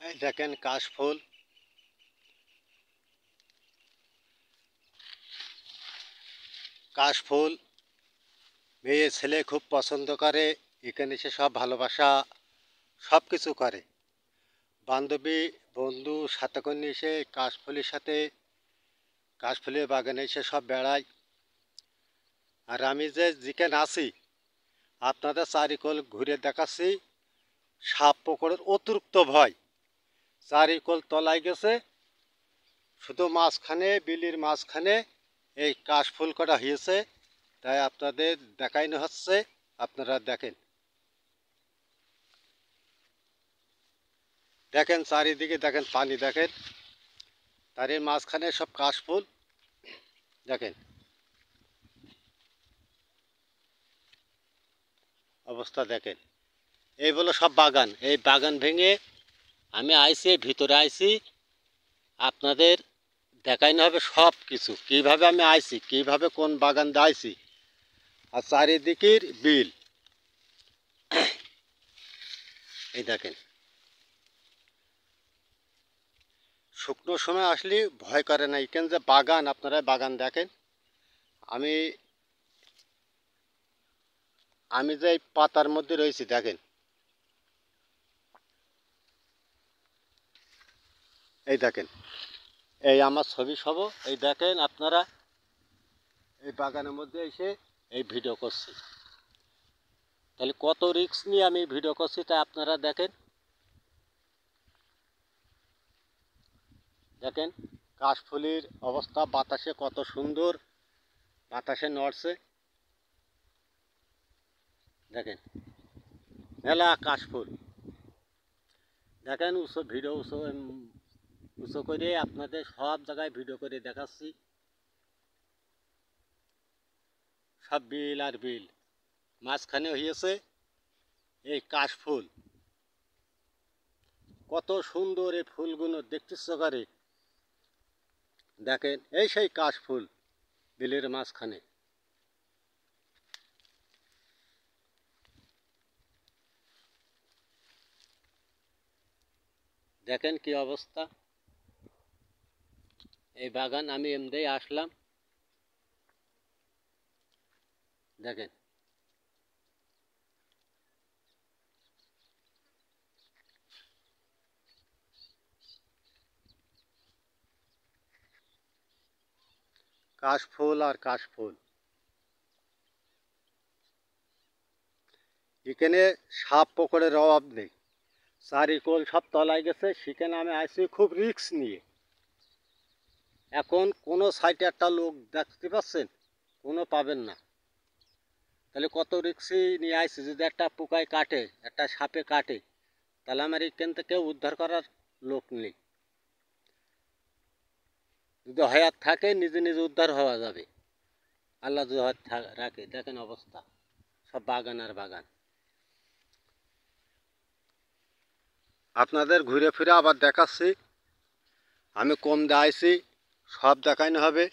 এই দেখেন কাশফুল। কাশফুল মেয়ে ছেলে খুব পছন্দ করে। এখানে এসে সব ভালোবাসা সব কিছু করে। বান্ধবী বন্ধু সাথে করে এসে কাশফুলের সাথে কাশফুলের বাগানে এসে সব বেড়ায়। আর আমি যেখানে আছি আপনাদের চারিকোল ঘুরে দেখাচ্ছি। সাপ পোকড়ের অতিরিক্ত ভয়। চারিকোল তলায় গেছে, শুধু মাঝখানে বিলির মাঝখানে এই কাশফুল কটা হয়েছে, তাই আপনাদের দেখাইনো হচ্ছে। আপনারা দেখেন, দেখেন চারিদিকে দেখেন পানি, দেখেন তার এই মাঝখানে সব কাশফুল। দেখেন অবস্থা, দেখেন এই বলো সব বাগান। এই বাগান ভেঙে আমি আইছি, ভিতরে আইছি। আপনাদের দেখাইনো হবে সব কিছু, কীভাবে আমি আইছি, কীভাবে কোন বাগান দিয়ে আইছি। আর চারিদিকের বিল এই দেখেন। শুকনো সময় আসলে ভয় করে না। এখানে যে বাগান, আপনারা বাগান দেখেন। আমি আমি যে এই পাতার মধ্যে রয়েছি দেখেন। এই দেখেন, এই আমার ছবি সব। এই দেখেন আপনারা, এই বাগানের মধ্যে এসে এই ভিডিও করছি। তাহলে কত রিস্ক নিয়ে আমি ভিডিও করছি তা আপনারা দেখেন। দেখেন কাশফুলের অবস্থা, বাতাসে কত সুন্দর বাতাসে নড়ছে। দেখেন মেলা কাশফুল। দেখেন উঁচু ভিডিও, উঁচু করে আপনাদের সব জায়গায় ভিডিও করে দেখাচ্ছি। সব বিল আর বিল, মাঝখানে হয়েছে এই কাশফুল। কত সুন্দর এই ফুলগুলো দেখতে করে। দেখেন এই সেই কাশফুল বিলের মাঝখানে। দেখেন কি অবস্থা। এই বাগান আমি এমনিই আসলাম। দেখেন কাশফুল আর কাশফুল। এখানে সাপ পোকড়ের অভাব নেই। চারিকোল সব তলায় গেছে, সেখানে আমি আসছি খুব রিস্ক নিয়ে। এখন কোনো সাইডে একটা লোক দেখতে পাচ্ছেন, কোনো পাবেন না। তাহলে কত রিস্কি নিয়ে আসছি। যদি একটা পোকায় কাটে, একটা সাপে কাটে, তাহলে আমার এখান থেকে উদ্ধার করার লোক নেই। যদি হয়াত থাকে নিজে নিজে উদ্ধার হওয়া যাবে, আল্লাহ যদি হয়াত রাখে। দেখেন অবস্থা, সব বাগান আর বাগান। আপনাদের ঘুরে ফিরে আবার দেখাচ্ছি। আমি কম দিয়ে আইছি, সব দেখানো হবে।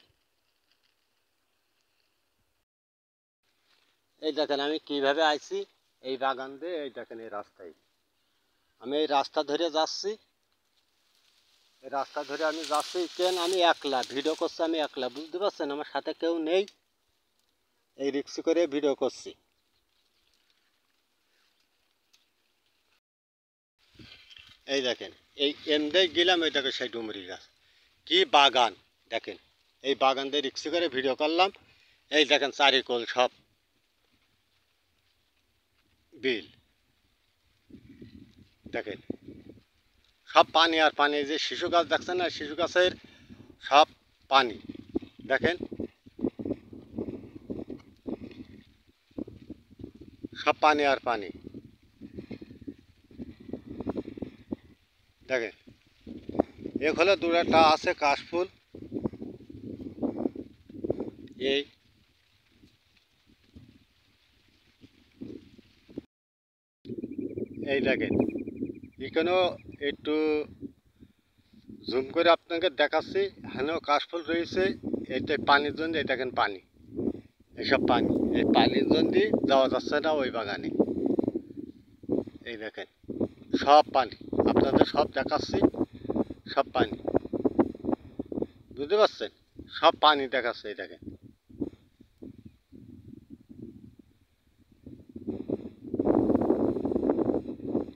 এই দেখেন আমি কিভাবে আইছি এই বাগান দিয়ে। এই দেখেন এই রাস্তায় আমি এই রাস্তা ধরে যাচ্ছি। এই রাস্তা ধরে আমি যাচ্ছি, কেন আমি একলা ভিডিও করছি। আমি একলা, বুঝতে পারছেন, আমার সাথে কেউ নেই। এই রিক্সা করে ভিডিও করছি। এই দেখেন এই এমনি গেলাম, এই দেখেন সেই ডুমরি গাছ, কি বাগান। দেখেন এই বাগান দিয়ে রিক্সা করে ভিডিও করলাম। এই দেখেন চারিকোল সব বিল। দেখেন সব পানি আর পানি। যে শিশু গাছ দেখছেন না, শিশু গাছের সব পানি। দেখেন সব পানি আর পানি। দেখেন এখানে দূরে একটা আছে কাশফুল। এই এই দেখেন এখানেও একটু জুম করে আপনাকে দেখাচ্ছি। এখানেও কাশফুল রয়েছে। এইটা পানির জন্য, এই দেখেন পানি, এইসব পানি। এই পানির জন্য যাওয়া যাচ্ছে না ওই বাগানে। এই দেখেন সব পানি, আপনাদের সব দেখাচ্ছি, সব পানি, বুঝতে পারছেন? সব পানি দেখাচ্ছে, এই দেখেন।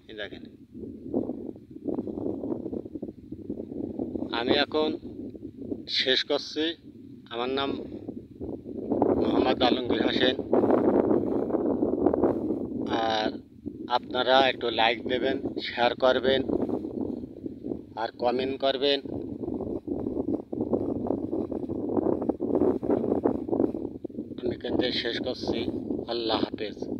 এই দেখেন, আমি এখন শেষ করছি। আমার নাম মোহাম্মদ আলমগীর হোসেন। আর আপনারা একটু লাইক দেবেন, শেয়ার করবেন আর কমেন্ট করবেন। আমি কিন্তু শেষ করছি। আল্লাহ হাফেজ।